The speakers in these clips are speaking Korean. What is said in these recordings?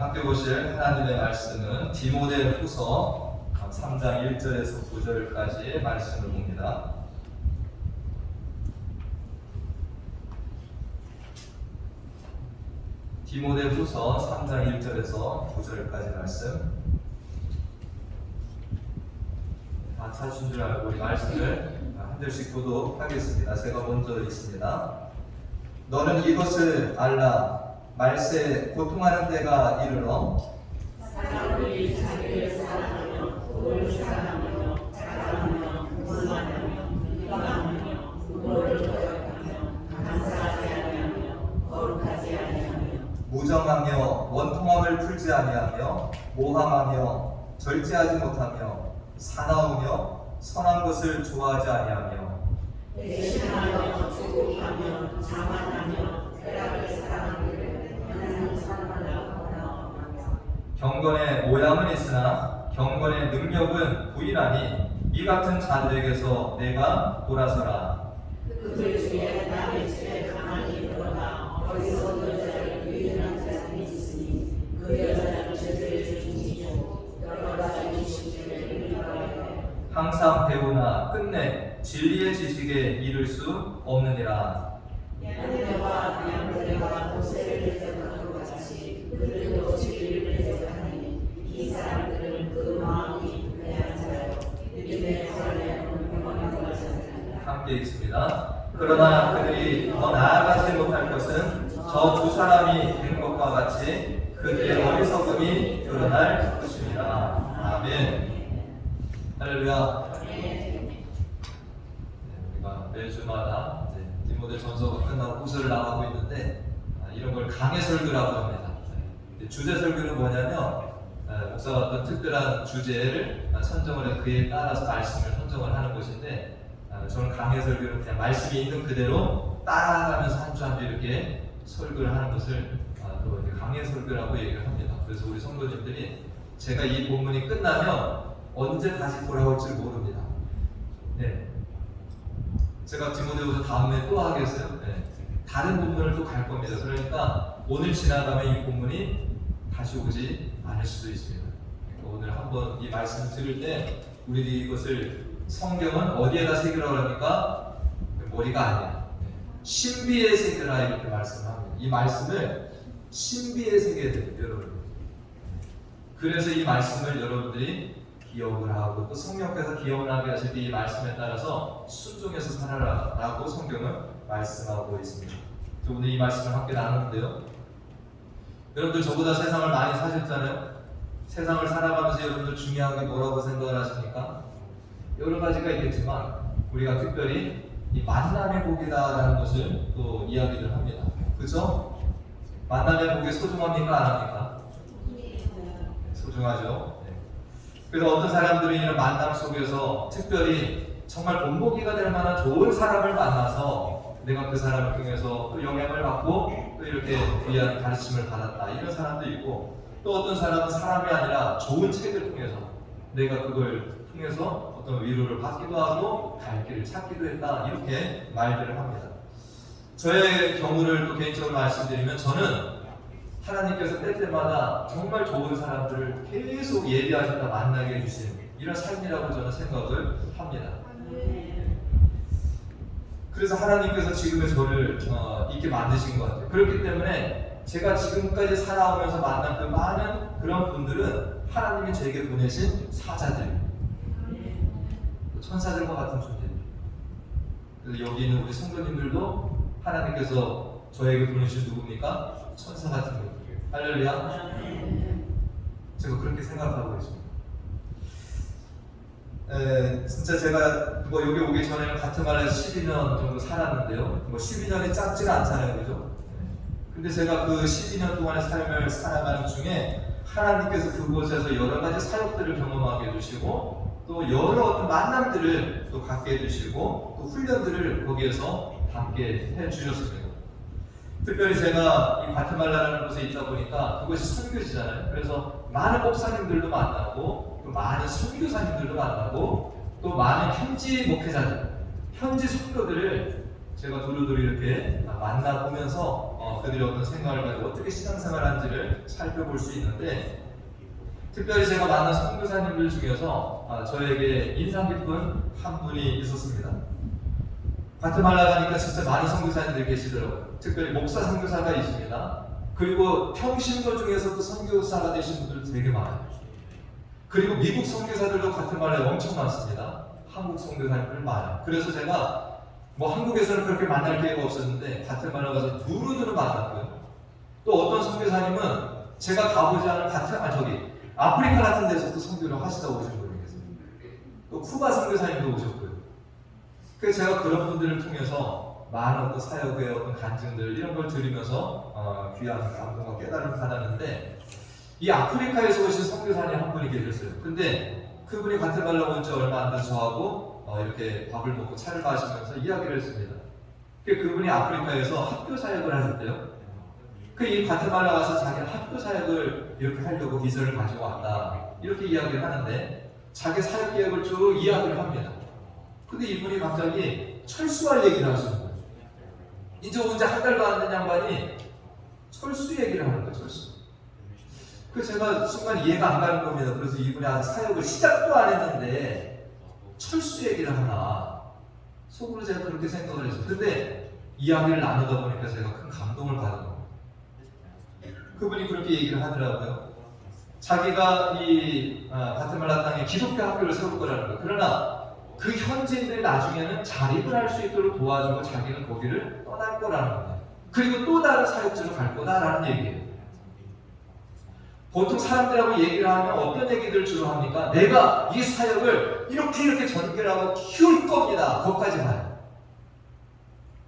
함께 보실 하나님의 말씀은 디모데후서 3장 1절에서 9절까지의 말씀을 봅니다. 디모데후서 3장 1절에서 9절까지 말씀. 다 찾으신 줄 알고 우리 말씀을 한 절씩 교독하겠습니다. 제가 먼저 읽습니다. 너는 이것을 알라. 말세 고통하는 때가 이르러 사람들이 자기를 사랑하며 돈을 사랑하며 자랑하며 교만하며 비방하며 부모를 거역하며 감사하지 아니하며 거룩하지 아니하며 무정하며 원통함을 풀지 아니하며 모함하며 절제하지 못하며 사나우며 선한 것을 좋아하지 아니하며 배신하며 주곡하며 자만하며 쾌락을 사랑하기를 항상 사랑하며 경건의 모양은 있으나 경건의 능력은 부인하니 이 같은 자들에게서 내가 돌아서라. 그들 중에 남의 집에 가만히 들어가 거기서 여자를 유인한 자들이 있으니 그 여자는 죄를 중지고 여러 가지 미식들을 일어나게 항상 배우나 끝내 진리의 지식에 이를 수 없느니라. 양떼와 양들과 모세를 대적한 것 같이 그들도 진리를 대적하니 이 사람들은 그 마음이 불매한 자요 믿음의 전에 불평하는 것을 함께 읽습니다. 그러나 그들이 더 나아가지 못할 것은 저 두 사람이 된 것과 같이 그들의 어리석음이 드러날 것입니다. 아멘. 할렐루야. 우리가 매주마다 디모데 전서가 끝나고 후서를 나가고 있는데 이런 걸 강해 설교라고 합니다. 주제 설교는 뭐냐면 목사가 어떤 특별한 주제를 선정을 해 그에 따라서 말씀을 선정을 하는 것인데 저는 강해 설교는 그냥 말씀이 있는 그대로 따라가면서 한 주 한 주 이렇게 설교를 하는 것을 강해 설교라고 얘기를 합니다. 그래서 우리 성도님들이 제가 이 본문이 끝나면 언제 다시 돌아올지 모릅니다. 네. 제가 디모데후서 다음에 또 하겠어요? 네. 다른 본문을 또 갈 겁니다. 그러니까 오늘 지나가면 이 본문이 다시 오지 않을 수도 있습니다. 그러니까 오늘 한번 이 말씀을 들을 때 우리들이 이것을 성경은 어디에다 새기라고 합니까? 머리가 아니야. 신비에 새겨라 이렇게 말씀합니다. 이 말씀을 신비에 새겨야 됩니다, 여러분. 그래서 이 말씀을 여러분들이 기억을 하고 또 성령께서 기억을 하게 하실 때 이 말씀에 따라서 순종해서 살아라라고 성경은 말씀하고 있습니다. 오늘 이 말씀을 함께 나누는데요. 여러분들 저보다 세상을 많이 사셨잖아요. 세상을 살아가면서 여러분들 중요한 게 뭐라고 생각을 하십니까? 여러 가지가 있겠지만 우리가 특별히 이 만남의 복이다라는 것을 또 이야기를 합니다. 그렇죠? 만남의 복이 소중합니까? 안 합니까? 소중하죠. 네. 그래서 어떤 사람들은 이런 만남 속에서 특별히 정말 본보기가 될 만한 좋은 사람을 만나서 내가 그 사람을 통해서 또 영향을 받고 또 이렇게 귀한 가르침을 받았다 이런 사람도 있고 또 어떤 사람은 사람이 아니라 좋은 책을 통해서 내가 그걸 통해서 어떤 위로를 받기도 하고 갈 길을 찾기도 했다 이렇게 말들을 합니다. 저의 경우를 또 개인적으로 말씀드리면 저는 하나님께서 때때마다 정말 좋은 사람들을 계속 예비하셨다 만나게 해주신 이런 삶이라고 저는 생각을 합니다. 그래서 하나님께서 지금의 저를 있게 만드신 것 같아요. 그렇기 때문에 제가 지금까지 살아오면서 만난 그 많은 그런 분들은 하나님이 제게 보내신 사자들, 천사들과 같은 존재입니다. 그래서 여기 있는 우리 성도님들도 하나님께서 저에게 보내신 누굽니까? 천사 같은 분들. 할렐루야. 제가 그렇게 생각하고 있습니다. 진짜 제가 여기 오기 전에는 가트말에서 12년 정도 살았는데요. 12년이 짧지가 않잖아요, 그죠? 근데 제가 그 12년 동안의 삶을 살아가는 중에 하나님께서 그곳에서 여러 가지 사역들을 경험하게 해주시고 또 여러 어떤 만남들을 또 갖게 해주시고 또 훈련들을 거기에서 받게 해주셨습니다. 특별히 제가 이 과테말라라는 곳에 있다 보니까 그것이 선교지잖아요. 그래서 많은 목사님들도 만나고 또 많은 선교사님들도 만나고 또 많은 현지 목회자들, 현지 성도들을 제가 두루두루 이렇게 만나보면서 그들이 어떤 생각을 가지고 어떻게 신앙생활하는지를 살펴볼 수 있는데, 특별히 제가 만난 선교사님들 중에서 저에게 인상 깊은 한 분이 있었습니다. 과테말라 가니까 진짜 많은 선교사님들이 계시더라고요. 특별히 목사 선교사가 있습니다. 그리고 평신도 중에서도 선교사가 되신 분들 되게 많아요. 그리고 미국 선교사들도 과테말라에 엄청 많습니다. 한국 선교사님들 많아요. 그래서 제가 한국에서는 그렇게 만날 기회가 없었는데 과테말라 가서 두루두루 만났고요. 또 어떤 선교사님은 제가 가보지 않은 아프리카 같은 데서도 선교를 하시다 오신 분이 계세요. 또 쿠바 선교사님도 오셨고요. 그래서 제가 그런 분들을 통해서 많은 어떤 사역의 어떤 간증들 이런 걸 들으면서 귀한 감동과 깨달음을 받았는데, 이 아프리카에서 오신 선교사님 한 분이 계셨어요. 근데 그분이 과테말라 온 지 얼마 안 된 저하고 이렇게 밥을 먹고 차를 마시면서 이야기를 했습니다. 그분이 아프리카에서 학교 사역을 하셨대요. 이 과테말라 와서 자기 학교 사역을 이렇게 하려고 비서를 가지고 왔다, 이렇게 이야기를 하는데 자기 사역 계획을 쭉 이야기를 합니다. 근데 이분이 갑자기 철수할 얘기를 하시는 거예요. 이제 온 지 한 달도 안 된 양반이 철수 얘기를 하는 거예요. 철수. 그래서 제가 순간 이해가 안 가는 겁니다. 그래서 이분이 아직 사역을 시작도 안 했는데 철수 얘기를 하나, 속으로 제가 그렇게 생각을 했어요. 근데 이야기를 나누다 보니까 제가 큰 감동을 받은 겁니다. 그분이 그렇게 얘기를 하더라고요. 자기가 이 과테말라 땅에 기독교 학교를 세울 거라는 거예요. 그러나 그 현지인들이 나중에는 자립을 할 수 있도록 도와주고 자기는 거기를 떠날 거라는 거예요. 그리고 또 다른 사역지로 갈 거다라는 얘기예요. 보통 사람들하고 얘기를 하면 어떤 얘기들을 주로 합니까? 내가 이 사역을 이렇게 전개하고 키울 겁니다. 거기까지 가요.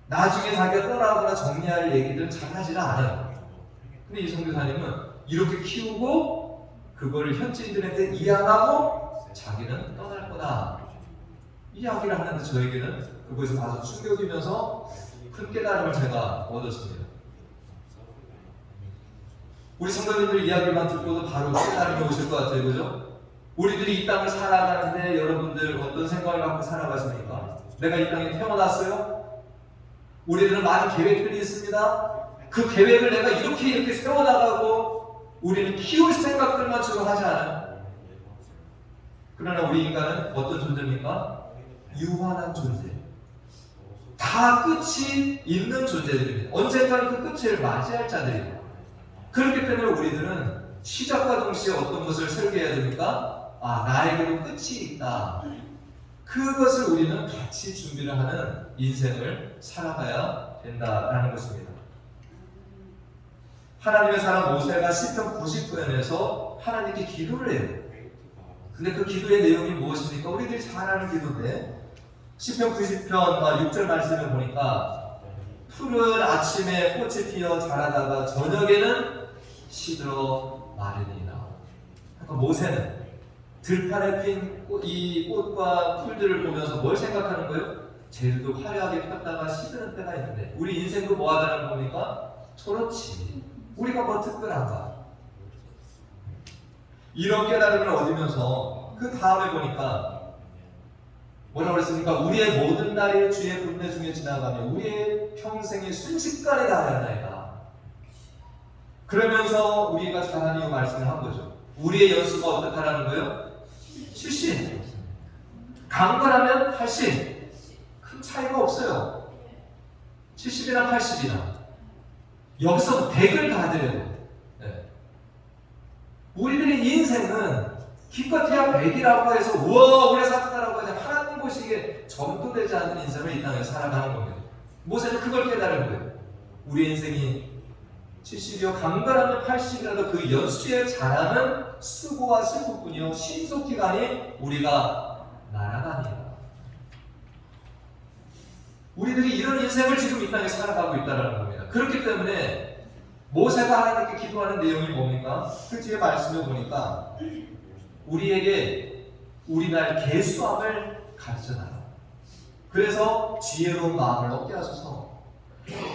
나중에 자기가 떠나거나 정리할 얘기들은 잘 하지는 않아요. 근데 이 선교사님은 이렇게 키우고 그거를 현지인들한테 이양하고 자기는 떠날 거다, 이야기를 하는데 저에게는 그것이 아주 충격이면서 큰 깨달음을 제가 얻었습니다. 우리 성도님들 이야기만 듣고도 바로 깨달음이 오실 것 같아요. 그죠? 우리들이 이 땅을 살아가는데 여러분들 어떤 생각을 갖고 살아가십니까? 내가 이 땅에 태어났어요? 우리들은 많은 계획들이 있습니다. 그 계획을 내가 이렇게 세워나가고 우리는 키울 생각들만 주로 하지 않아요. 그러나 우리 인간은 어떤 존재입니까? 유한한 존재. 다 끝이 있는 존재들입니다. 언젠가는 그 끝을 맞이할 자들입니다. 그렇기 때문에 우리들은 시작과 동시에 어떤 것을 설계해야 됩니까? 나에게도 끝이 있다. 그것을 우리는 같이 준비를 하는 인생을 살아가야 된다라는 것입니다. 하나님의 사람 모세가 시편 90편에서 하나님께 기도를 해요. 근데 그 기도의 내용이 무엇입니까? 우리들이 잘 아는 기도인데, 시편 90편 6절 말씀을 보니까 푸른 아침에 꽃이 피어 자라다가 저녁에는 시들어 마르니라. 그러니까 모세는 들판에 핀 이 꽃과 풀들을 보면서 뭘 생각하는 거예요? 쟤들도 화려하게 폈다가 시드는 때가 있는데 우리 인생도 뭐 하다는 겁니까? 저렇지, 우리가 뭐 특별한가? 이런 깨달음을 얻으면서 그 다음에 보니까 뭐라고 그랬습니까? 우리의 모든 날이 주의 분배 중에 지나가며 우리의 평생이 순식간에 다하였나이다. 그러면서 우리가 잘하는 이 말씀을 한 거죠. 우리의 연수가 어떻다라는 거예요? 70. 강건하면 80. 큰 차이가 없어요. 70이나 80이나. 여기서 100을 다 드려야 돼요. 네. 우리들의 인생은 기껏해야 100이라고 해서 우와 오래 살았다라고 하지 하나님 보시기에 전도되지 않는 인생을 이 땅에 살아가는 겁니다. 모세는 그걸 깨달은 거예요. 우리 인생이 70이요 강건하면 80이라도 그 연수에 잘하는 수고와 슬픔뿐이요 신속히 가니 우리가 날아가니라. 우리들이 이런 인생을 지금 이 땅에 살아가고 있다는 겁니다. 그렇기 때문에 모세가 하나님께 기도하는 내용이 뭡니까? 그 뒤에 말씀을 보니까 우리에게 우리나라의 계수함을 가르쳐달라. 그래서 지혜로운 마음을 얻게 하소서.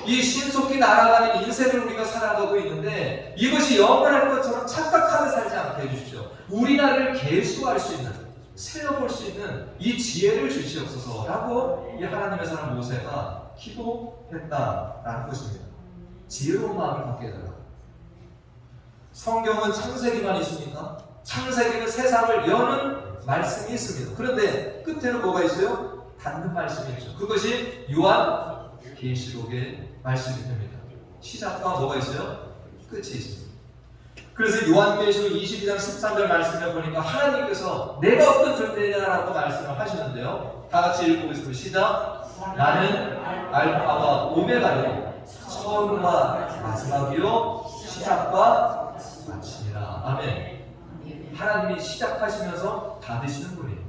이 신속히 날아가는 인생을 우리가 살아가고 있는데 이것이 영원할 것처럼 착각하며 살지 않게 해주십시오. 우리나라를 계수할 수 있는, 세어볼 수 있는 이 지혜를 주시옵소서라고 이 하나님의 사람 모세가 기도했다라는 것입니다. 지혜로운 마음을 갖게 해달라. 성경은 창세기만 있습니까? 창세기는 세상을 여는 말씀이 있습니다. 그런데 끝에는 뭐가 있어요? 닫는 말씀이 있죠. 그것이 요한 계시록의 말씀이 됩니다. 시작과 뭐가 있어요? 끝이 있습니다. 그래서 요한계시록 22장 13절 말씀을 보니까 하나님께서 내가 어떤 존재냐라고 말씀을 하시는데요. 다 같이 읽어보겠습니다. 시작. 나는 알파와 오메가요, 처음과 마지막이요, 시작과 마침이라. 아멘. 하나님이 시작하시면서 닫으시는 분이에요.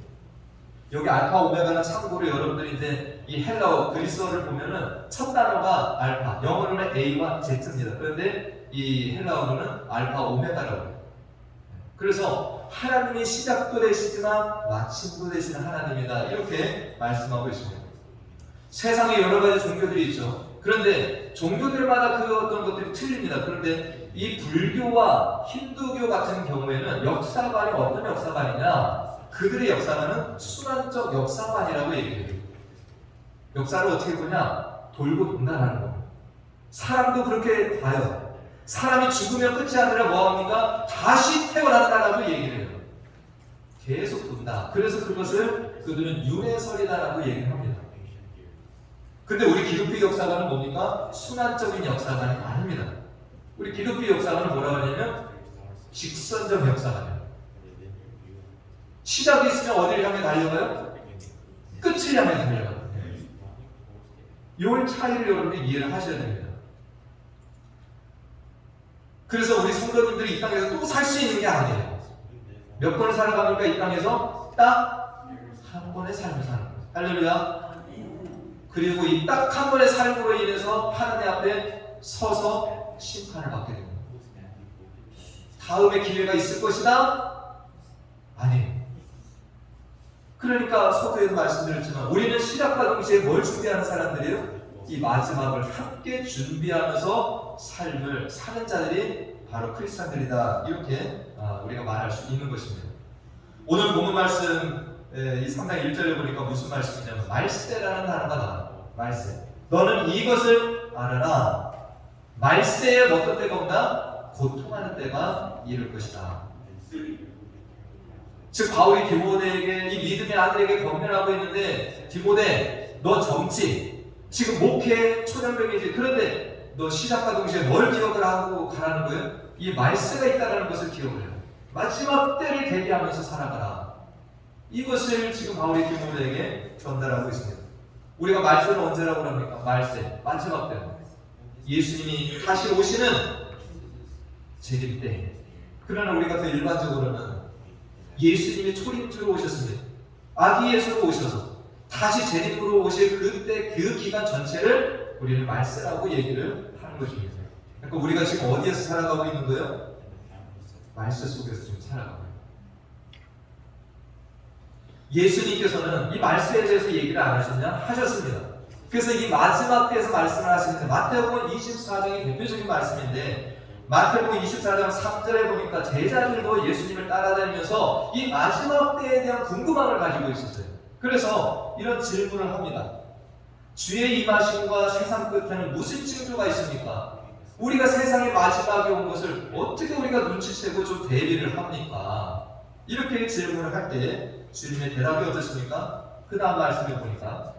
여기 알파 오메가는 참고로 여러분들이 이제 이 헬라어 그리스어를 보면은 첫 단어가 알파, 영어로는 A와 Z입니다. 그런데 이 헬라어로는 알파 오메가라고 해요. 그래서 하나님이 시작도 되시지만 마침도 되시는 하나님이다, 이렇게 말씀하고 있습니다. 세상에 여러 가지 종교들이 있죠. 그런데 종교들마다 그 어떤 것들이 틀립니다. 그런데 이 불교와 힌두교 같은 경우에는 역사관이 어떤 역사관이냐, 그들의 역사관은 순환적 역사관이라고 얘기해요. 역사를 어떻게 보냐? 돌고 돈다라는 겁니다. 사람도 그렇게 봐요. 사람이 죽으면 끝이 아니라 뭐합니까? 다시 태어난다라고 얘기를 해요. 계속 돈다. 그래서 그것을 그들은 윤회설이다라고 얘기를 합니다. 근데 우리 기독교 역사관은 뭡니까? 순환적인 역사관이 아닙니다. 우리 기독교 역사관은 뭐라고 하냐면 직선적 역사관이에요. 시작이 있으면 어디를 향해 달려가요? 끝을 향해 달려가요. 이 차이를 여러분이 이해를 하셔야 됩니다. 그래서 우리 성도님들이 이 땅에서 또 살 수 있는 게 아니에요. 몇 번을 살아가니까 이 땅에서 딱 한 번의 삶을 사는 거예요. 할렐루야. 그리고 이 딱 한 번의 삶으로 인해서 하나님 앞에 서서 심판을 받게 됩니다. 다음에 기회가 있을 것이다? 아니에요. 그러니까 서두에도 말씀드렸지만 우리는 시작과 동시에 뭘 준비하는 사람들이에요? 이 마지막을 함께 준비하면서 삶을 사는 자들이 바로 크리스찬들이다, 이렇게 우리가 말할 수 있는 것입니다. 오늘 본문 말씀 이 3장 1절에 보니까 무슨 말씀이냐면 말세라는 단어가 나와요. 말세. 너는 이것을 알아라. 말세에 어떤 때가 온다? 고통하는 때가 이를 것이다. 즉 바울이 디모데에게, 이 믿음의 아들에게 권면하고 있는데, 디모데 너 젊지? 지금 목회 초년병이지? 그런데 너 시작과 동시에 뭘 기억을 하고 가라는 거예요? 이 말세가 있다는 것을 기억을 해요. 마지막 때를 대비하면서 살아가라. 이것을 지금 바울이 디모데에게 전달하고 있습니다. 우리가 말세는 언제라고 합니까? 말세, 마지막 때. 예수님이 다시 오시는 재림 때. 그러나 우리가 더 일반적으로는 예수님이 초림주로 오셨습니다. 아기 예수로 오셔서 다시 재림으로 오실 그때 그 기간 전체를 우리는 말세라고 얘기를 하는 것입니다. 그러니까 우리가 지금 어디에서 살아가고 있는 거예요? 말세 속에서 지금 살아가고 있는 거예요. 예수님께서는 이 말세에 대해서 얘기를 안 하셨냐? 하셨습니다. 그래서 이 마지막 때에서 말씀을 하시는데, 마태복음 24장이 대표적인 말씀인데, 마태복음 24장 3절에 보니까 제자들도 예수님을 따라다니면서 이 마지막 때에 대한 궁금함을 가지고 있었어요. 그래서 이런 질문을 합니다. 주의 임하심과 세상 끝에는 무슨 징조가 있습니까? 우리가 세상의 마지막에 온 것을 어떻게 우리가 눈치채고 좀 대비를 합니까? 이렇게 질문을 할 때 주님의 대답이 어떻습니까? 그 다음 말씀을 보니까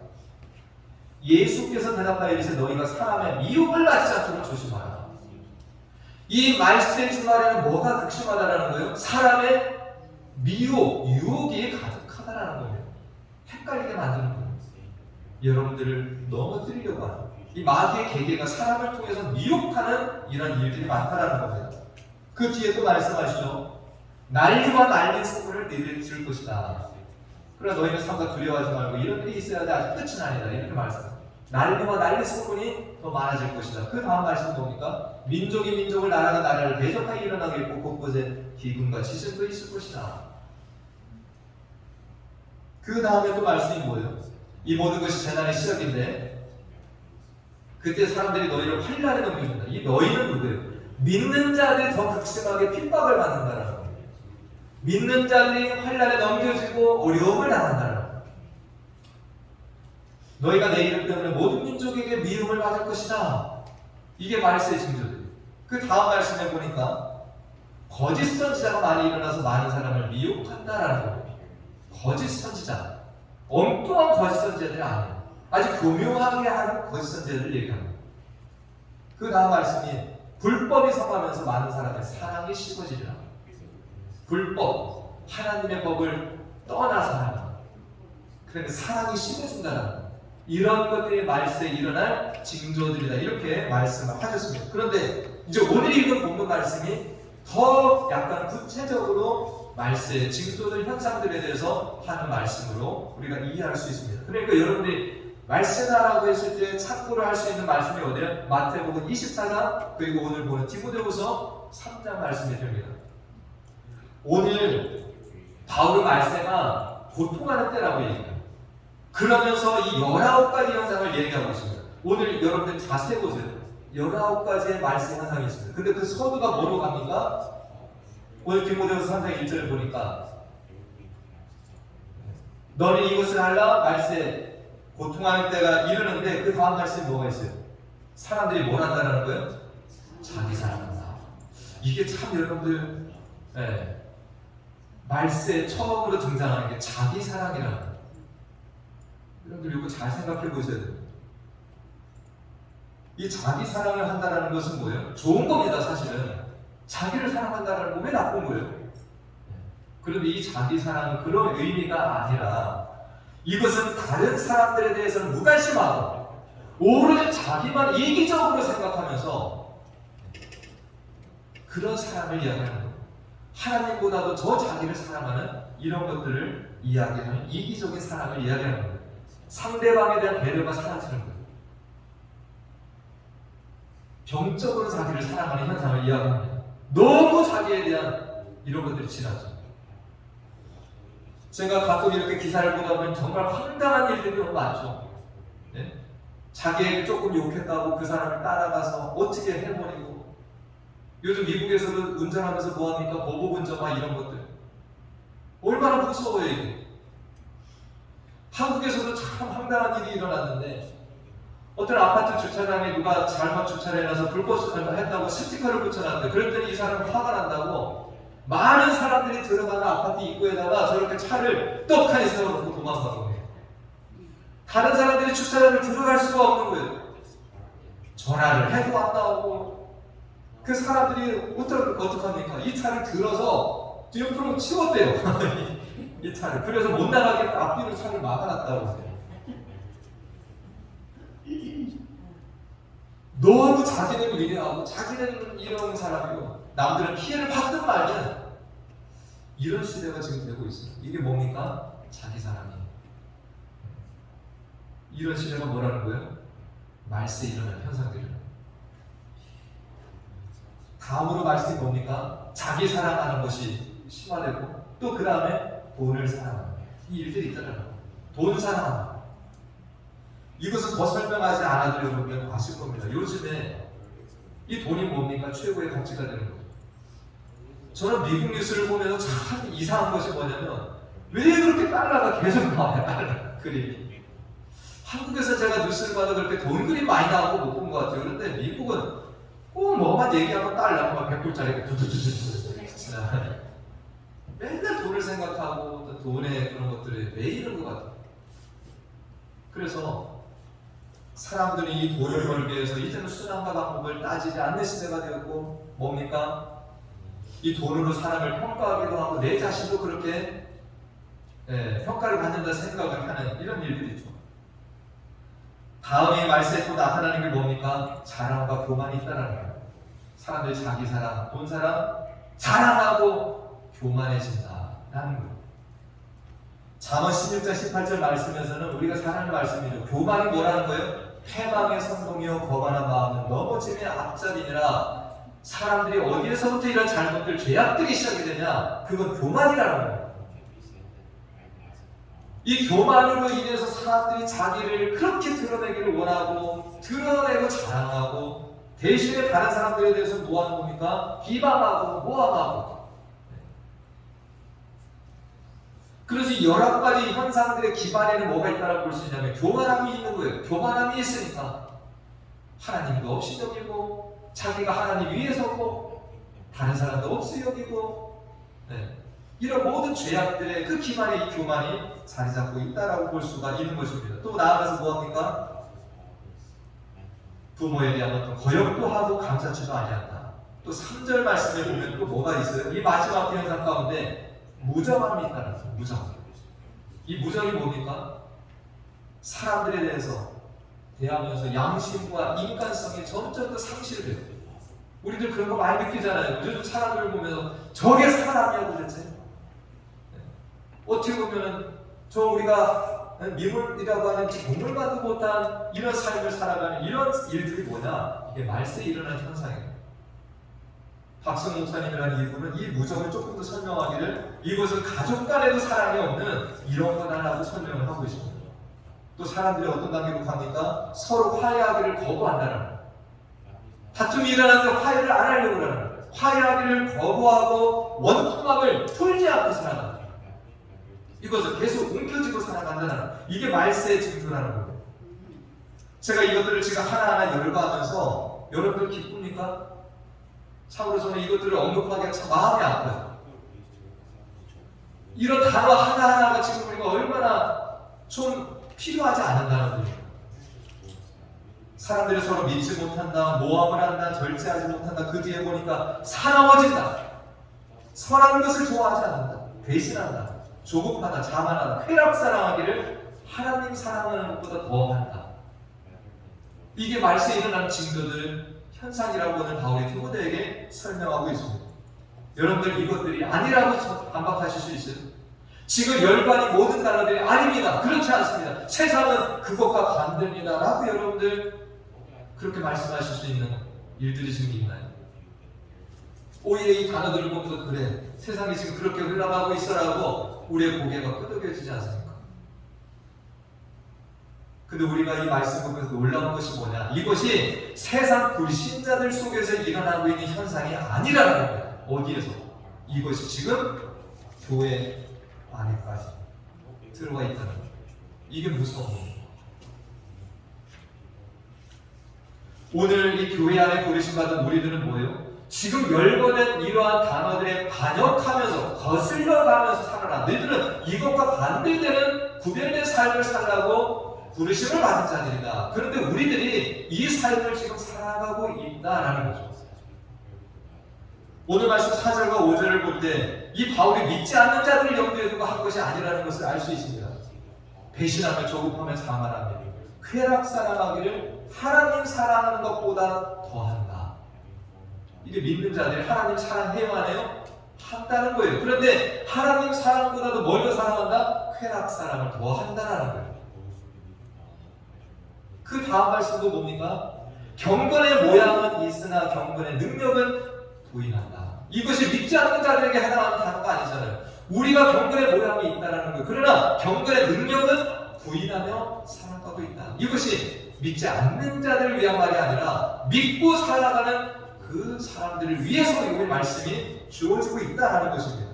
예수께서 대답하여 이르시되 너희가 사람의 미혹을 받지 않도록 조심하라. 이 말세 주말에는 뭐가 극심하다라는 거예요? 사람의 미혹, 유혹이 가득하다라는 거예요. 헷갈리게 만드는 거예요. 여러분들을 넘어뜨리려고 하는, 이 마귀의 계계가 사람을 통해서 미혹하는 이런 일들이 많다라는 겁니다. 그 뒤에 또 말씀하시죠. 난리와 난리 소문을 너희들이 들을 것이다. 그러나 너희는 삼가 두려워하지 말고 이런 일이 있어야 돼, 아직 끝은 아니다, 이렇게 말씀합니다. 난리와 난리 소문이 더 많아질 것이다. 그 다음 말씀은 뭡니까? 민족이 민족을, 나라가 나라를 대적하여 일어나겠고 곳곳에 기근과 지진도 있을 것이다. 그 다음에 또 말씀이 뭐예요? 이 모든 것이 재난의 시작인데 그때 사람들이 너희를 환난에 넘겨준다. 이 너희는 누구예요? 믿는 자들이 더 극심하게 핍박을 받는다는 거예요. 믿는 자들이 환난에 넘겨지고 어려움을 당한다는 거예요. 너희가 내 이름 때문에 모든 민족에게 미움을 받을 것이다. 이게 말세의 징조들이에요. 그 다음 말씀에 보니까 거짓 선지자가 많이 일어나서 많은 사람을 미혹한다라는 거예요. 거짓 선지자, 엉뚱한 거짓 선지자들이 아니에요. 아주 교묘하게 하는 거짓 선지자들을 얘기합니다. 그 다음 말씀이 불법이 성하면서 많은 사람의 사랑이 식어지리라. 불법, 하나님의 법을 떠나서 하는, 그러니까 사랑이 식어진다는 거예요. 이런 것들이 말세에 일어날 징조들이다, 이렇게 말씀을 하셨습니다. 그런데 이제 오늘 읽은 본문 말씀이 더 약간 구체적으로 말세의 징조들, 현상들에 대해서 하는 말씀으로 우리가 이해할 수 있습니다. 그러니까 여러분들이 말세다라고 했을 때 참고를 할 수 있는 말씀이 어디예요? 마태복음 24장, 그리고 오늘 보는 디모데후서 3장 말씀이 됩니다. 오늘 바울의 말세가 고통하는 때라고 얘기해요. 그러면서 이 19가지 현상을 얘기하고 있습니다. 오늘 여러분들 자세히 보세요. 19가지의 말세 현상이 있습니다. 근데 그 서두가 뭐로 갑니까? 오늘 디모데후서 3장 1절을 보니까 너는 이것을 하라, 말세 고통하는 때가 이르는데, 그 다음 말씀에 뭐가 있어요? 사람들이 뭘 한다는 거예요? 자기 사랑한다. 이게 참 여러분들, 말세 처음으로 등장하는 게 자기 사랑이라는 거예요. 여러분들 이거 잘 생각해 보셔야 돼요. 이 자기 사랑을 한다는 것은 뭐예요? 좋은 겁니다, 사실은. 자기를 사랑한다는 거 왜 나쁜 거예요? 그런데 이 자기 사랑은 그런 의미가 아니라, 이것은 다른 사람들에 대해서는 무관심하고 오로지 자기만 이기적으로 생각하면서 그런 사람을 이야기하는 거예요. 하나님보다도 저 자기를 사랑하는 이런 것들을 이야기하는 이기적인 사랑을 이야기하는 거예요. 상대방에 대한 배려가 사라지는 거예요. 병적으로 자기를 사랑하는 현상을 이야기합니다. 너무 자기에 대한 이런 것들이 지나죠. 제가 가끔 이렇게 기사를 보다 보면 정말 황당한 일들이 너무 많죠. 네? 자기에게 조금 욕했다고 그 사람을 따라가서 어떻게 해버리고, 요즘 미국에서도 운전하면서 뭐합니까? 보복 운전화 이런 것들. 얼마나 무서워요 이게. 한국에서도 참 황당한 일이 일어났는데, 어떤 아파트 주차장에 누가 잘못 주차를 해놔서 불법주차를 했다고 스티커를 붙여놨는데, 그랬더니 이 사람은 화가 난다고 많은 사람들이 들어가는 아파트 입구에다가 저렇게 차를 떡하니 세워놓고 도망가는 거예요. 다른 사람들이 주차장을 들어갈 수가 없는 거예요. 전화를 해도 안 나오고. 그 사람들이 어떡합니까? 이 차를 들어서 옆으로 치웠대요. 이 차를. 그래서 못 나가게 앞뒤로 차를 막아놨다고 하세요. 너무 자기는 위대하고 자기는 이런 사람이고 남들은 피해를 받든 말든 이런 시대가 지금 되고 있어요. 이게 뭡니까? 자기 사랑이에요. 이런 시대가 뭐라는 거예요? 말세에 일어날 현상들이에요. 다음으로 말씀이 뭡니까? 자기 사랑하는 것이 심화되고, 또 그 다음에 돈을 사랑하는 거예요. 이 일들이 있잖아요. 돈 사랑하는 거예요. 이것은 더 설명하지 않아도 여러분들 아실 겁니다. 요즘에 이 돈이 뭡니까? 최고의 가치가 되는 거죠. 저는 미국 뉴스를 보면서 참 이상한 것이 뭐냐면, 왜 그렇게 달러가 계속 나와요? 달러 그림이. 한국에서 제가 뉴스를 봐도 그렇게 돈 그림 많이 나오고 못 본 것 같아요. 그런데 미국은 꼭 뭐만 얘기하면 달러가 막 100불짜리가 두두두두두 맨날 돈을 생각하고 또 돈의 그런 것들에 매이는 것 같아요. 그래서 사람들이 이 돈을 벌기 위해서 이제는 수단과 방법을 따지지 않는 시대가 되었고, 뭡니까? 이 돈으로 사람을 평가하기도 하고 내 자신도 그렇게 평가를 받는다 생각을 하는 이런 일들이 있죠. 다음에 말세에 또 나타나는 게 뭡니까? 자랑과 교만이 있다는 거예요. 사람들이 자기 사랑, 돈 사랑, 자랑하고 교만해진다라는 거예요. 잠언 16장 18절 말씀에서는 우리가 잘 아는 말씀이죠. 교만이 뭐라는 거예요? 패망의 선동이요 거만한 마음은 넘어짐의 앞자리니라. 사람들이 어디에서부터 이런 잘못들, 죄악들이 시작이 되냐? 그건 교만이라는 거예요. 이 교만으로 인해서 사람들이 자기를 그렇게 드러내기를 원하고, 드러내고 자랑하고, 대신에 다른 사람들에 대해서 뭐 하는 겁니까? 비방하고 모함하고. 그래서 이 11가지 현상들의 기반에는 뭐가 있다고 볼 수 있냐면 교만함이 있는 거예요. 교만함이 있으니까 하나님도 없이 여기고 자기가 하나님 위에 서고 다른 사람도 없이 여기고 네. 이런 모든 죄악들의 그 기만의 이 교만이 자리 잡고 있다라고 볼 수가 있는 것입니다. 또 나아가서 뭐합니까? 부모에 대한 어떤 거역도 하고 감사치도 아니한다. 또 3절 말씀에 보면 또 뭐가 있어요? 이 마지막 현상 가운데 무정함이 있다는 거예요. 무정. 이 무정이 뭡니까? 사람들에 대해서 대하면서 양심과 인간성이 점점 더 상실돼요. 우리들 그런 거 많이 느끼잖아요. 요즘 사람들을 보면서 저게 사람이야 도대체? 어떻게 보면 저 우리가 미물이라고 하는 동물만도 못한 이런 삶을 살아가는 이런 일들이 뭐냐? 이게 말세에 일어난 현상이에요. 박승 목사님이라는 이분은 이 무정을 조금 더 설명하기를 이것은 가족 간에도 사랑이 없는 이런 거다라고 설명을 하고 있습니다. 또 사람들이 어떤 단계로 갑니까? 서로 화해하기를 거부한다는 거예요. 다툼이 일어나는데 화해를 안 하려고 그러는 거예요. 화해하기를 거부하고 원통함을 풀지 않고 살아간다. 이것을 계속 옮겨지고 살아간다는 이게 말세의 징조라는 거예요. 제가 이것들을 지금 하나하나 열거하면서 여러분들 기쁩니까? 참으로 저는 이것들을 언급하기가 참 마음이 아파요. 이런 단어 하나하나가 지금 우리가 얼마나 좀 필요하지 않은다는 거예요. 사람들이 서로 믿지 못한다, 모함을 한다, 절제하지 못한다. 그 뒤에 보니까 사나워진다. 선한 것을 좋아하지 않는다. 배신한다. 조급하다, 자만하다, 쾌락사랑하기를 하나님 사랑하는 것보다 더한다. 이게 말세에 일어나는 징조들, 현상이라고 오늘 바울이 디모데에게 설명하고 있습니다. 여러분들 이것들이 아니라고 반박하실 수 있어요? 지금 열반이 모든 단어들이 아닙니다. 그렇지 않습니다. 세상은 그것과 반대입니다. 라고 여러분들 그렇게 말씀하실 수 있는 일들이 지금 있나요? 오히려 이 단어들을 보면서 그래, 세상이 지금 그렇게 흘러가고 있어라고 우리의 고개가 끄덕여지지 않습니까? 근데 우리가 이 말씀 보면서 놀라운 것이 뭐냐? 이것이 세상 불신자들 속에서 일어나고 있는 현상이 아니라는 겁니다. 어디에서? 이것이 지금 교회 안에까지 들어와 있다는 거죠. 이게 무서운 거예요. 오늘 이 교회 안에 부르심받은 우리들은 뭐예요? 지금 열거된 이러한 단어들에 반역하면서 거슬려가면서 살아라. 너희들은 이것과 반대되는 구별된 삶을 살라고 부르심을 받은 자들이다. 그런데 우리들이 이 삶을 지금 살아가고 있다라는 거죠. 오늘 말씀 4절과 5절을 볼 때 이 바울이 믿지 않는 자들을 염두에 두고 한 것이 아니라는 것을 알 수 있습니다. 배신하며 조급하며 자만하며 쾌락사랑하기를 하나님 사랑하는 것보다 더한다. 이게 믿는 자들이 하나님 사랑해야 하네요? 한다는 거예요. 그런데 하나님 사랑보다도 뭘 더 사랑한다? 쾌락사랑을 더한다라는 거예요. 그 다음 말씀도 뭡니까? 경건의 모양은 있으나 경건의 능력은 부인한다. 이것이 믿지 않는 자들에게 해당하는 단어가 아니잖아요. 우리가 경건의 모양이 있다는 거예요. 그러나 경건의 능력은 부인하며 살아가고 있다. 이것이 믿지 않는 자들을 위한 말이 아니라 믿고 살아가는 그 사람들을 위해서 이 말씀이 주어지고 있다는 것입니다.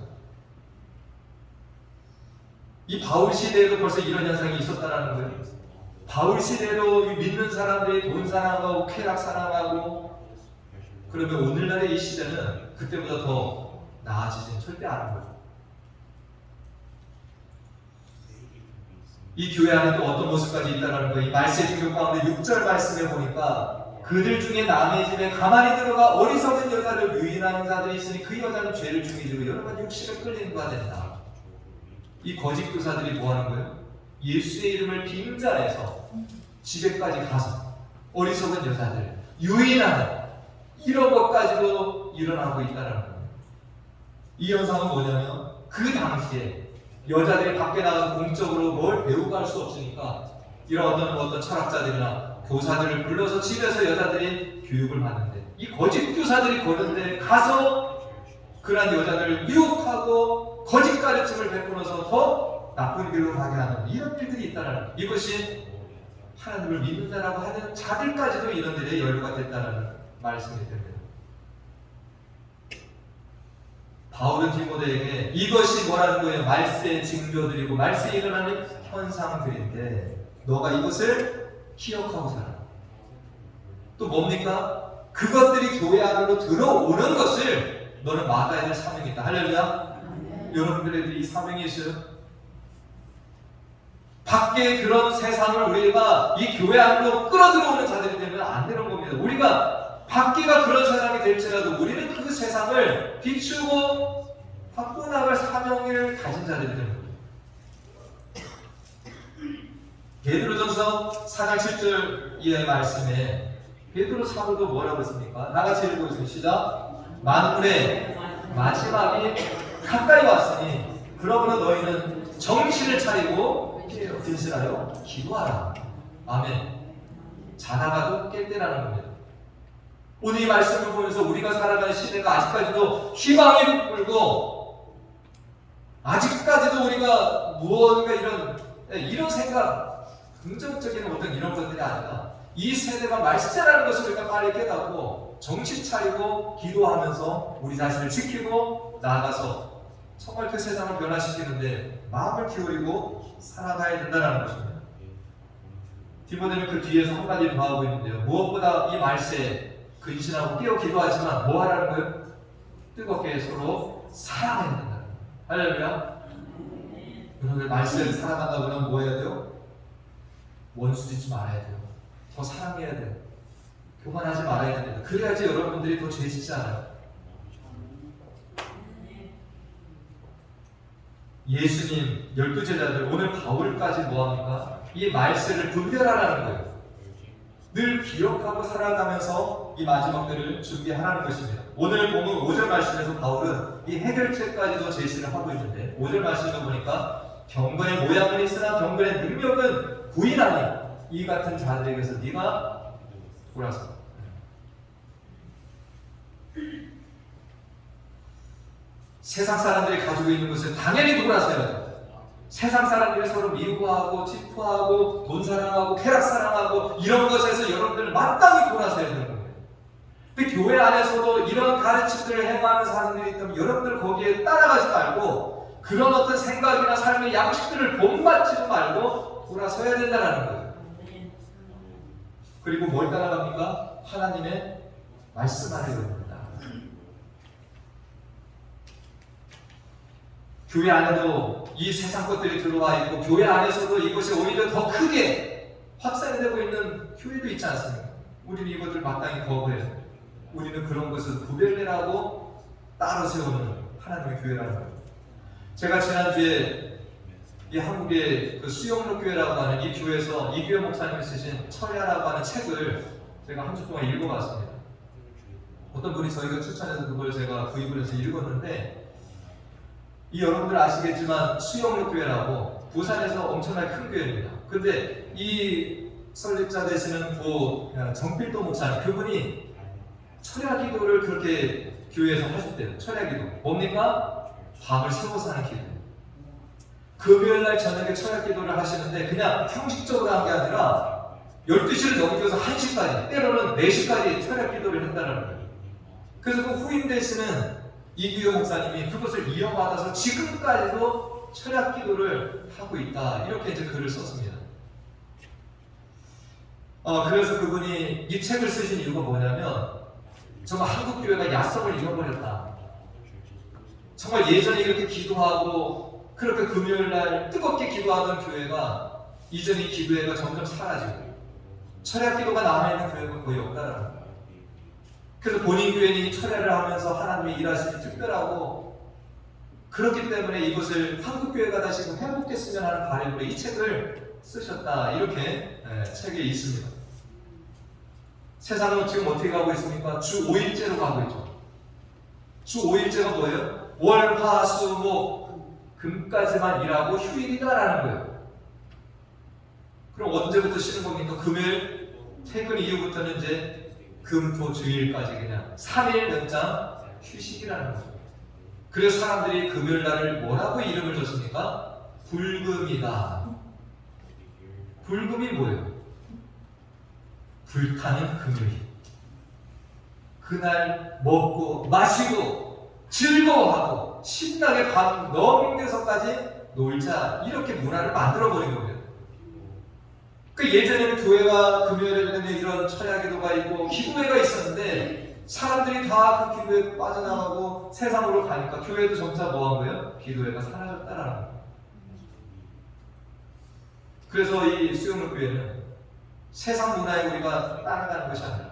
이 바울 시대에도 벌써 이런 현상이 있었다는 거예요. 바울 시대에도 믿는 사람들이 돈 사랑하고 쾌락 사랑하고, 그러면 오늘날의 이 시대는 그때보다 더 나아지진 절대 않은 거죠. 이 교회 안에 또 어떤 모습까지 있다는 거예요. 이 말세 중교 가운데 6절 말씀에 보니까 그들 중에 남의 집에 가만히 들어가 어리석은 여자를 유인하는 자들이 있으니 그 여자는 죄를 중이지고 여러 가지 육신을 끌리는 바 된다. 이 거짓 교사들이 뭐 하는 거예요? 예수의 이름을 빙자해서 집에까지 가서 어리석은 여자들 유인하는 이런 것까지도 일어나고 있다는 거예요. 이 현상은 뭐냐면 그 당시에 여자들이 밖에 나가서 공적으로 뭘 배우고 할 수 없으니까 이런 어떤 철학자들이나 교사들을 불러서 집에서 여자들이 교육을 받는데, 이 거짓 교사들이 그런 데 가서 그런 여자들을 유혹하고 거짓 가르침을 베풀어서 더 나쁜 길로 가게 하는 이런 일들이 있다는 거예요. 이것이 하나님을 믿는다라고 하는 자들까지도 이런 일에 연루가 됐다는 말씀이 됩니다. 바울은 디모데에게 이것이 뭐라는 거예요? 말세의 징조들이고 말세에 일어나는 현상들인데 너가 이것을 기억하고 살아. 또 뭡니까? 그것들이 교회 안으로 들어오는 것을 너는 막아야 될 사명이 있다. 할렐루야. 여러분들에게 이 사명이 있어요. 밖에 그런 세상을 우리가 이 교회 안으로 끌어들어오는 자들이 되면 안 되는 겁니다. 우리가 밖에가 그런 세상이 될지라도 우리는 그 세상을 비추고 바꿔나갈 사명을 가진 자들이 되는 겁니다. 베드로전서 4장 7절 이하의 말씀에 베드로 사도도 뭐라고 했습니까? 나같이 읽고 있습니다. 시작. 만물의 마지막이 가까이 왔으니 그러므로 너희는 정신을 차리고 진실하여 기도하라. 아멘. 자다가도 깰 때라는 겁니다. 오늘 이 말씀을 보면서 우리가 살아가는 시대가 아직까지도 희망이 불고 아직까지도 우리가 무언가 이런 생각, 긍정적인 어떤 이런 것들이 아니라 이 세대가 말세라는 것을 우리가 빨리 깨닫고 정신 차리고 기도하면서 우리 자신을 지키고 나아가서 정말 그 세상을 변화시키는데 마음을 기울이고 살아가야 된다는 것입니다. 디모데는 그 뒤에서 한 가지 더 하고 있는데요. 무엇보다 이 말세에 근신하고 깨어 기도하지만 뭐 하라는 거예요? 뜨겁게 서로 사랑해야 된다. 할렐루야. 여러분들 말세를 살아간다고 하면 뭐 해야 돼요? 원수 짓지 말아야 돼요. 더 사랑해야 돼요. 교만하지 말아야 됩니다. 그래야지 여러분들이 더 죄 짓지 않아요. 예수님 12제자들 오늘 바울까지 뭐합니까? 이 말세를 분별하라는 거예요. 늘 기억하고 살아가면서 이 마지막 때를 준비하라는 것입니다. 오늘 보면 5절 말씀에서 바울은 이 해결책까지도 제시를 하고 있는데 5절 말씀을 보니까 경건의 모양은 있으나 경건의 능력은 부인하니 이 같은 자들에게서 네가 돌아서. 세상 사람들이 가지고 있는 것을 당연히 돌아서야 돼요. 세상 사람들이 서로 미워하고 질투하고 돈 사랑하고 쾌락 사랑하고 이런 것에서 여러분들 마땅히 돌아서야 되는 거예요. 근데 교회 안에서도 이런 가르침들을 행하는 사람들이 있다면 여러분들 거기에 따라가지 말고 그런 어떤 생각이나 삶의 양식들을 본받지도 말고 돌아서야 된다는 거예요. 그리고 뭘 따라갑니까? 하나님의 말씀 안에 됩니다. 교회 안에도 이 세상 것들이 들어와 있고 교회 안에서도 이것이 오히려 더 크게 확산이 되고 있는 교회도 있지 않습니까? 우리는 이것을 마땅히 거부해요. 우리는 그런 것을 구별해라고 따로 세우는 하나님의 교회라는 거예요. 제가 지난주에 이 한국의 그 수영로 교회라고 하는 이 교회에서 이규현 목사님이 쓰신 철야라고 하는 책을 제가 한 주 동안 읽어봤습니다. 어떤 분이 저희가 추천해서 그걸 제가 구입을 해서 읽었는데 이 여러분들 아시겠지만 수영로 교회라고 부산에서 엄청나게 큰 교회입니다. 근데 이 설립자 되시는 정필도 목사님 그분이 철야 기도를 그렇게 교회에서 하셨대요. 철야 기도 뭡니까? 밤을 새워서 하는 기도. 금요일날 저녁에 철야 기도를 하시는데 그냥 형식적으로 한 게 아니라 12시를 넘겨서 1시까지 때로는 4시까지 철야 기도를 했다는 거예요. 그래서 그 후임 되시는 이규현 목사님이 그것을 이어받아서 지금까지도 철야 기도를 하고 있다. 이렇게 이제 글을 썼습니다. 그래서 그분이 이 책을 쓰신 이유가 뭐냐면 정말 한국 교회가 야성을 잃어버렸다. 정말 예전에 이렇게 기도하고 그렇게 금요일날 뜨겁게 기도하던 교회가 이전 이 기도회가 점점 사라지고 철야 기도가 남아있는 교회가 거의 없다라는 거예요. 그래서 본인 교회는 철야를 하면서 하나님의 일하심이 특별하고 그렇기 때문에 이것을 한국교회가 다시 회복됐으면 하는 바람으로 이 책을 쓰셨다. 이렇게 책에 있습니다. 세상은 지금 어떻게 가고 있습니까? 주 5일제로 가고 있죠. 주 5일제가 뭐예요? 월, 화, 수, 목, 금까지만 일하고 휴일이다라는 거예요. 그럼 언제부터 쉬는 겁니까? 금요일 퇴근 이후부터는 이제 금, 토, 주일까지 그냥 3일 연장 휴식이라는 거죠. 그래서 사람들이 금요일날을 뭐라고 이름을 줬습니까? 불금이다. 불금이 뭐예요? 불타는 금요일. 그날 먹고 마시고 즐거워하고 신나게 밤 너무 힘들어서까지 놀자 이렇게 문화를 만들어버린 거예요. 그 예전에는 교회가 금요일에는 이런 철야기도가 있고 기도회가 있었는데 사람들이 다 그 기도회에 빠져나가고 세상으로 가니까 교회도 점차 뭐 한 거예요? 기도회가 사라졌다라는 거예요. 그래서 이 수영로교회는 세상 문화에 우리가 따라가는 것이 아니라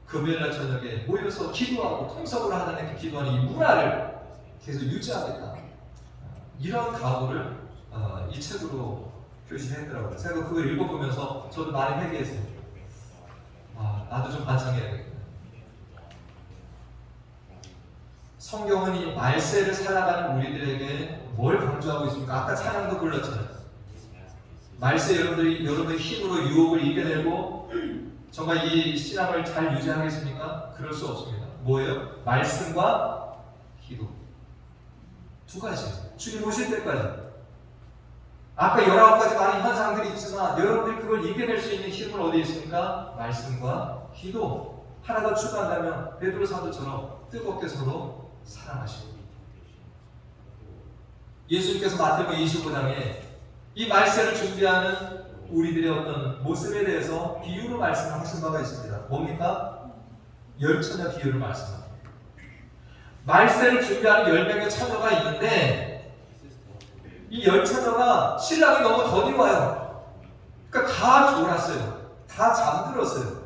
금요일날 저녁에 모여서 기도하고 통성으로 하나님께 기도하는 이 문화를 계속 유지하겠다. 이런 각오를 이 책으로 표시했더라고요. 제가 그걸 읽어보면서 저도 많이 회개했어요. 나도 좀 반성해야겠다. 성경은 이 말세를 살아가는 우리들에게 뭘 강조하고 있습니까? 아까 찬양도 불렀잖아요. 말세 여러분의 힘으로 유혹을 이겨내고 정말 이 신앙을 잘 유지하겠습니까? 그럴 수 없습니다. 뭐예요? 말씀과 기도. 두 가지. 주님 오실 때까지. 아까 19가지 많은 현상들이 있지만 여러분들이 그걸 이겨낼 수 있는 힘은 어디에 있습니까? 말씀과 기도. 하나 더 추가한다면 베드로 사도처럼 뜨겁게 서로 사랑하시고. 예수님께서 마태복음 25장에 이 말세를 준비하는 우리들의 어떤 모습에 대해서 비유로 말씀하신 바가 있습니다. 뭡니까? 열처녀 비유를 말씀합니다. 말세를 준비하는 10명의 처녀가 있는데 이 열처녀가 신랑이 너무 더디 와요. 그러니까 다 졸았어요. 다 잠들었어요.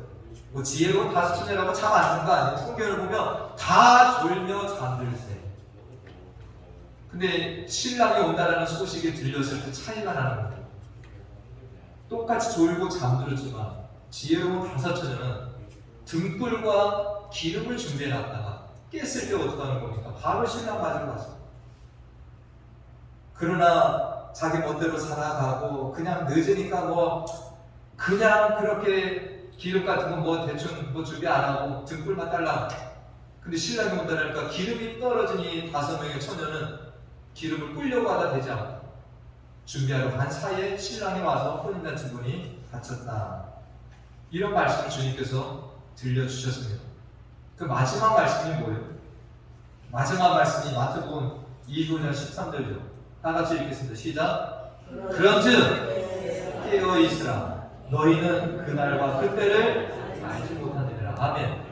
뭐 지혜로운 다섯 처녀라고 잠 안 든 거 아니에요. 성경을 보면 다 졸며 잠들세. 근데 신랑이 온다라는 소식이 들렸을 때 차이가 나는 거예요. 똑같이 졸고 잠들었지만 지혜로운 다섯 처녀는 등불과 기름을 준비해놨다가 깼을 때 어떻게 하는 겁니까? 바로 신랑 맞으러 갔어요. 그러나 자기 멋대로 살아가고 그냥 늦으니까 뭐 그냥 그렇게 기름 같은 거 뭐 대충 뭐 준비 안 하고 등불만 달라. 근데 신랑이 온다니까 기름이 떨어진 이 5명의 처녀는 기름을 뿌려고 하다 되지 않고 준비하러 간 사이에 신랑이 와서 혼인난 두 분이 다쳤다. 이런 말씀을 주님께서 들려주셨습니다. 그 마지막 말씀이 뭐예요? 마지막 말씀이 마태복음 25장 13절이죠. 다 같이 읽겠습니다. 시작. 그런즉 깨어 있으라. 너희는 그날과 그때를 알지 못하느니라. 아멘.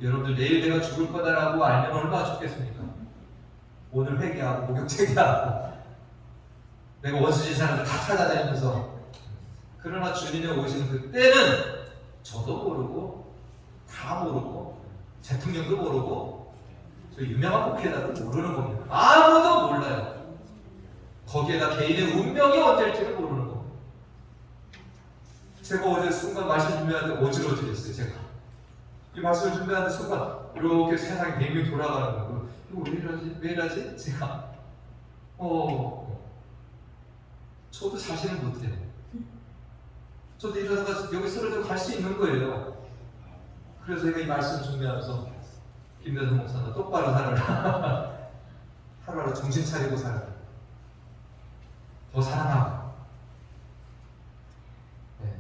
여러분들 내일 내가 죽을 거다라고 알면 얼마나 좋겠습니까? 오늘 회개하고 목욕제기하고 내가 원수진 사람들 다 찾아다니면서. 그러나 주님의 오시는 그때는 저도 모르고 다 모르고 대통령도 모르고 저 유명한 목회자도 모르는 겁니다. 아무도 몰라요. 거기에다 개인의 운명이 언제일지를 모르는 겁니다. 제가 어제 순간 말씀 준비하는데 어지러워졌어요. 제가 이 말씀을 준비하는 순간 이렇게 세상이 뱅뱅 돌아가는 거예요. 이거 왜 이러지? 왜 이러지? 제가 저도 자신을 못해요. 저도 이러다가 여기 쓰러져 갈 수 있는 거예요. 그래서 제가 이 말씀 준비하면서 김대성 목사님 똑바로 살아라. 하루하루 정신 차리고 살아라. 더 사랑하고. 네.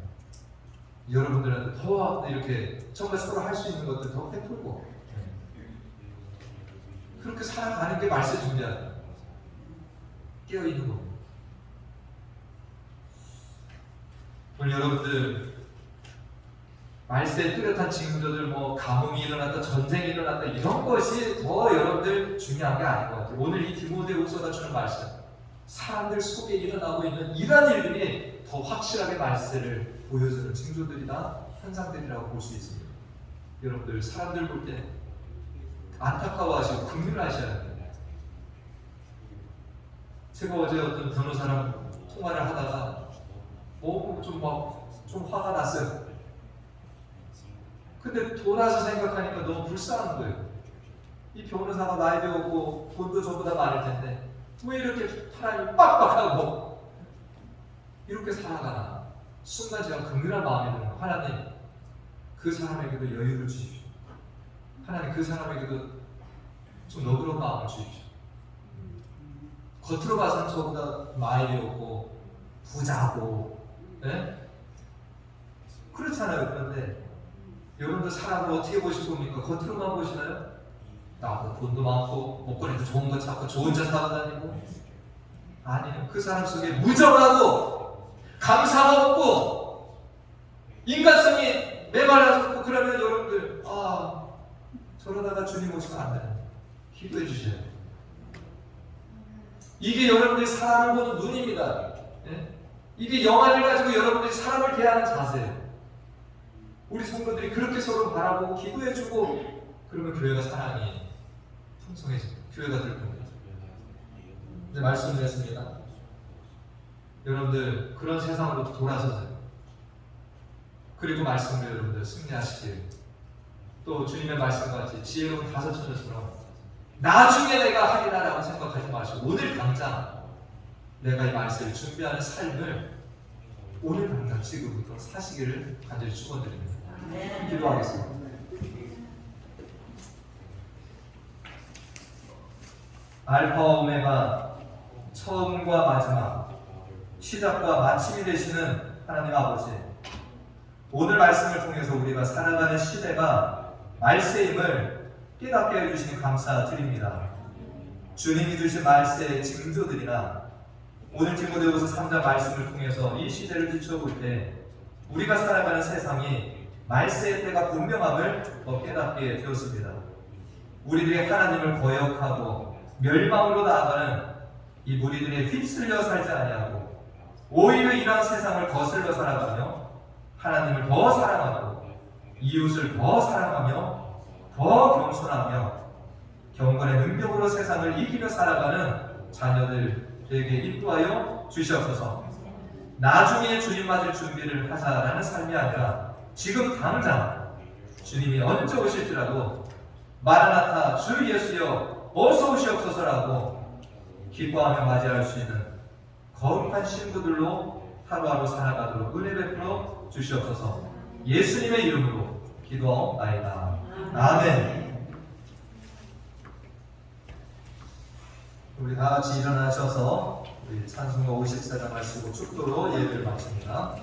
여러분들한테 더 이렇게 정말 서로 할 수 있는 것들 더 베풀고. 네. 그렇게 살아가는 게 말씀 준비하는 깨어있는 겁니다. 오늘 여러분들 말세에 뚜렷한 징조들 뭐 가뭄이 일어났다 전쟁이 일어났다 이런 것이 더 여러분들 중요한 게 아닌 것 같아요. 오늘 이 디모데후서가 주는 말씀 사람들 속에 일어나고 있는 이러한 일들이 더 확실하게 말세를 보여주는 징조들이나 현상들이라고 볼 수 있습니다. 여러분들 사람들 볼 때 안타까워하시고 긍휼하셔야 합니다. 제가 어제 어떤 변호사랑 통화를 하다가 좀 화가 났어요. 근데 돌아서 생각하니까 너무 불쌍한 거예요. 이 변호사가 나이 되었고 돈도 저보다 많을 텐데 왜 이렇게 사람이 빡빡하고 이렇게 살아가나. 순간 제가 긍휼한 마음이 드는 거예요. 하나님 그 사람에게도 여유를 주십시오. 하나님 그 사람에게도 좀 너그러운 마음을 주십시오. 겉으로 봐서는 저보다 많이 되었고 부자고 네? 그렇잖아요. 그런데 여러분들 사람을 어떻게 보실 겁니까? 겉으로만 보시나요? 나도 돈도 많고 목걸이도 좋은 거 찾고 좋은 차 타고 다니고. 아니요. 그 사람 속에 무정하고 감사가 없고 인간성이 메말라졌고 그러면 여러분들 저러다가 주님 오시면 안 되는데 기도해 주셔야 돼요. 이게 여러분들이 사람을 보는 눈입니다. 예? 이게 영안을 가지고 여러분들이 사람을 대하는 자세예요. 우리 성도들이 그렇게 서로 바라보고 기도해주고 그러면 교회가 사랑이 풍성해집니다. 교회가 될 겁니다. 이제 말씀드렸습니다. 여러분들 그런 세상으로 돌아서세요. 그리고 말씀으로 여러분들 승리하시길, 또 주님의 말씀같이 지혜로운 다섯 처녀처럼 나중에 내가 하리라라고 생각하지 마시고 오늘 당장 내가 이 말씀을 준비하는 삶을 오늘 당장 지금부터 사시기를 간절히 축원드립니다. 기도하겠습니다. 알파와 오메가, 처음과 마지막, 시작과 마침이 되시는 하나님 아버지, 오늘 말씀을 통해서 우리가 살아가는 시대가 말세임을 깨닫게 해주시니 감사드립니다. 주님이 주신 말세의 징조들이나 오늘 디모데후서 3장 말씀을 통해서 이 시대를 비춰볼 때 우리가 살아가는 세상이 말세의 때가 분명함을 더 깨닫게 되었습니다. 우리들이 하나님을 거역하고 멸망으로 나아가는 이 무리들의 휩쓸려 살지 아니하고 오히려 이러한 세상을 거슬러 살아가며 하나님을 더 사랑하고 이웃을 더 사랑하며 더 겸손하며 경건의 능력으로 세상을 이기며 살아가는 자녀들 되게 인도하여 주시옵소서. 나중에 주님 맞을 준비를 하자라는 삶이 아니라 지금 당장 주님이 언제 오실지라도 마라나타 주 예수여 어서 오시옵소서라고 기뻐하며 맞이할 수 있는 거룩한 신부들로 하루하루 살아가도록 은혜 베풀어 주시옵소서. 예수님의 이름으로 기도하옵나이다. 아멘. 우리 다 같이 일어나셔서 우리 찬송가 54장을 쓰고 축도로 예배를 마칩니다.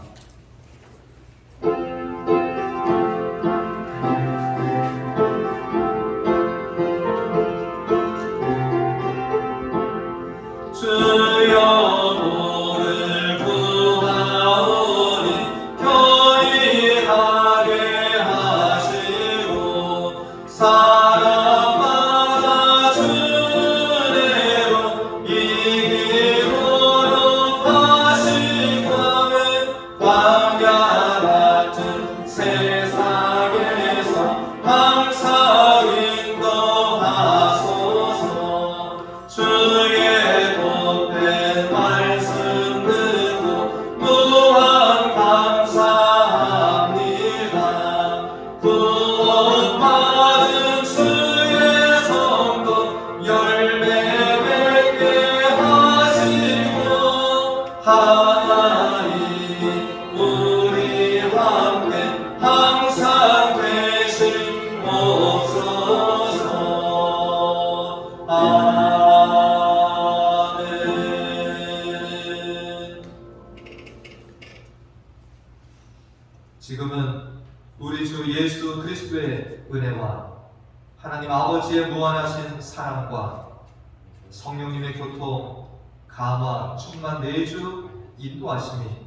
지금은 우리 주 예수 그리스도의 은혜와 하나님 아버지의 무한하신 사랑과 성령님의 교통, 감화, 충만 내주 인도하심이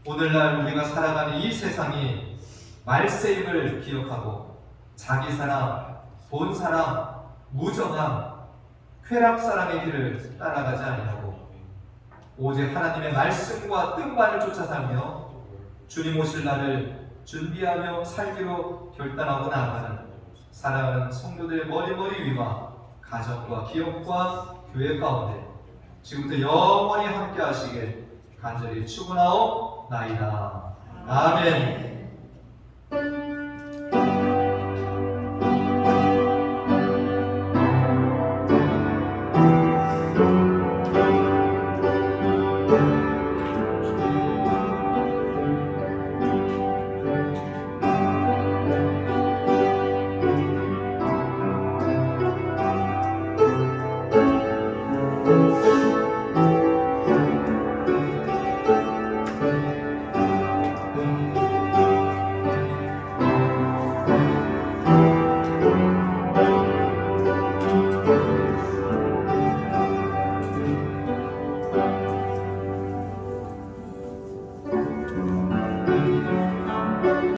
오늘날 우리가 살아가는 이 세상이 말세임을 기억하고 자기 사랑, 돈 사랑, 무정함, 쾌락 사랑의 길을 따라가지 아니하고 오직 하나님의 말씀과 뜻만을 쫓아 살며 주님 오실 날을 준비하며 살기로 결단하고 나아가는 사랑하는 성도들의 머리머리 위와 가정과 기업과 교회 가운데 지금부터 영원히 함께 하시길 간절히 축원하옵나이다. 아멘.